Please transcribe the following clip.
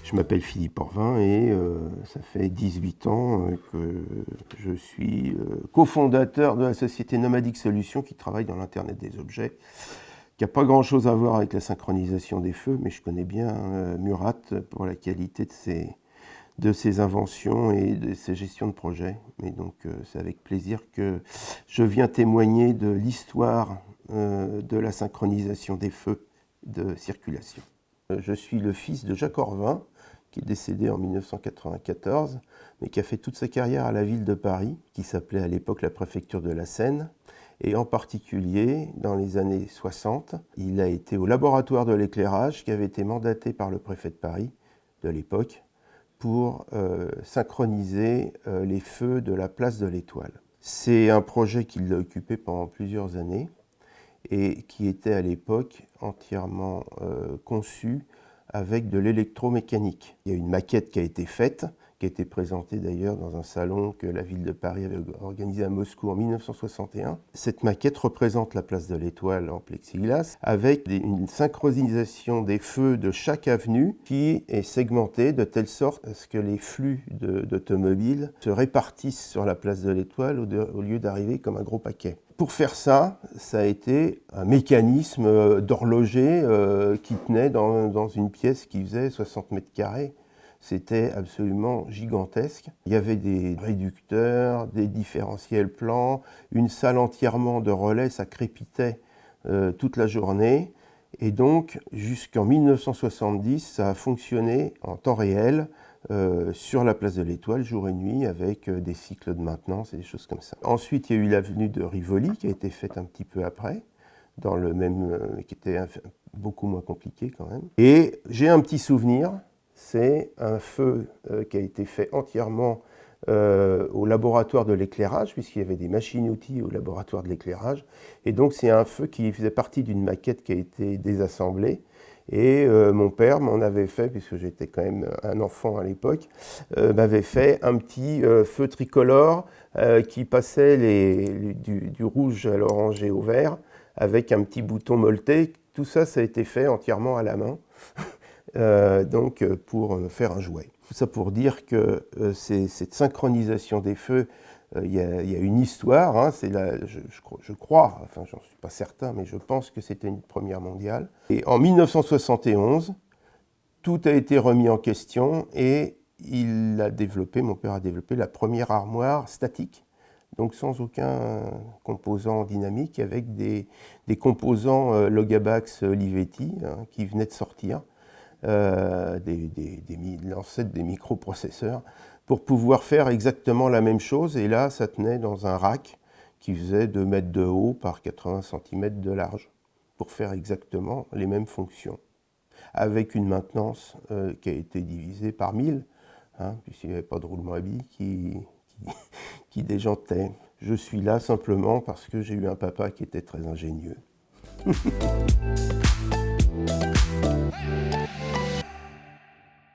Je m'appelle Philippe Orvin et ça fait 18 ans que je suis cofondateur de la société Nomadic Solutions qui travaille dans l'Internet des objets, qui n'a pas grand-chose à voir avec la synchronisation des feux, mais je connais bien Murat pour la qualité de ses inventions et de ses gestions de projets. Et donc c'est avec plaisir que je viens témoigner de l'histoire de la synchronisation des feux de circulation. Je suis le fils de Jacques Orvin, qui est décédé en 1994, mais qui a fait toute sa carrière à la ville de Paris, qui s'appelait à l'époque la préfecture de la Seine. Et en particulier, dans les années 60, il a été au laboratoire de l'éclairage, qui avait été mandaté par le préfet de Paris de l'époque, pour synchroniser les feux de la place de l'Étoile. C'est un projet qu'il a occupé pendant plusieurs années et qui était à l'époque entièrement conçu avec de l'électromécanique. Il y a une maquette qui a été faite, qui a été présentée d'ailleurs dans un salon que la ville de Paris avait organisé à Moscou en 1961. Cette maquette représente la place de l'Étoile en plexiglas, avec une synchronisation des feux de chaque avenue qui est segmentée de telle sorte à ce que les flux d'automobiles se répartissent sur la place de l'Étoile au lieu d'arriver comme un gros paquet. Pour faire ça, ça a été un mécanisme d'horloger qui tenait dans une pièce qui faisait 60 mètres carrés. C'était absolument gigantesque. Il y avait des réducteurs, des différentiels plans, une salle entièrement de relais, ça crépitait toute la journée. Et donc, jusqu'en 1970, ça a fonctionné en temps réel sur la place de l'Étoile, jour et nuit, avec des cycles de maintenance et des choses comme ça. Ensuite, il y a eu l'avenue de Rivoli, qui a été faite un petit peu après, dans le même, qui était beaucoup moins compliqué quand même. Et j'ai un petit souvenir, c'est un feu qui a été fait entièrement au laboratoire de l'éclairage, puisqu'il y avait des machines-outils au laboratoire de l'éclairage. Et donc, c'est un feu qui faisait partie d'une maquette qui a été désassemblée. Et mon père m'en avait fait, puisque j'étais quand même un enfant à l'époque, m'avait fait un petit feu tricolore qui passait du rouge à l'orange et au vert, avec un petit bouton molleté. Tout ça, ça a été fait entièrement à la main, donc pour faire un jouet. Tout ça pour dire que cette synchronisation des feux, il y a une histoire, hein, je crois, enfin j'en suis pas certain, mais je pense que c'était une première mondiale. Et en 1971, tout a été remis en question et mon père a développé la première armoire statique, donc sans aucun composant dynamique, avec des composants Logabax Olivetti qui venaient de sortir, l'ancêtre des microprocesseurs, pour pouvoir faire exactement la même chose. Et là, ça tenait dans un rack qui faisait 2 mètres de haut par 80 cm de large, pour faire exactement les mêmes fonctions, avec une maintenance qui a été divisée par 1000, puisqu'il n'y avait pas de roulement à billes qui déjantait. Je suis là simplement parce que j'ai eu un papa qui était très ingénieux.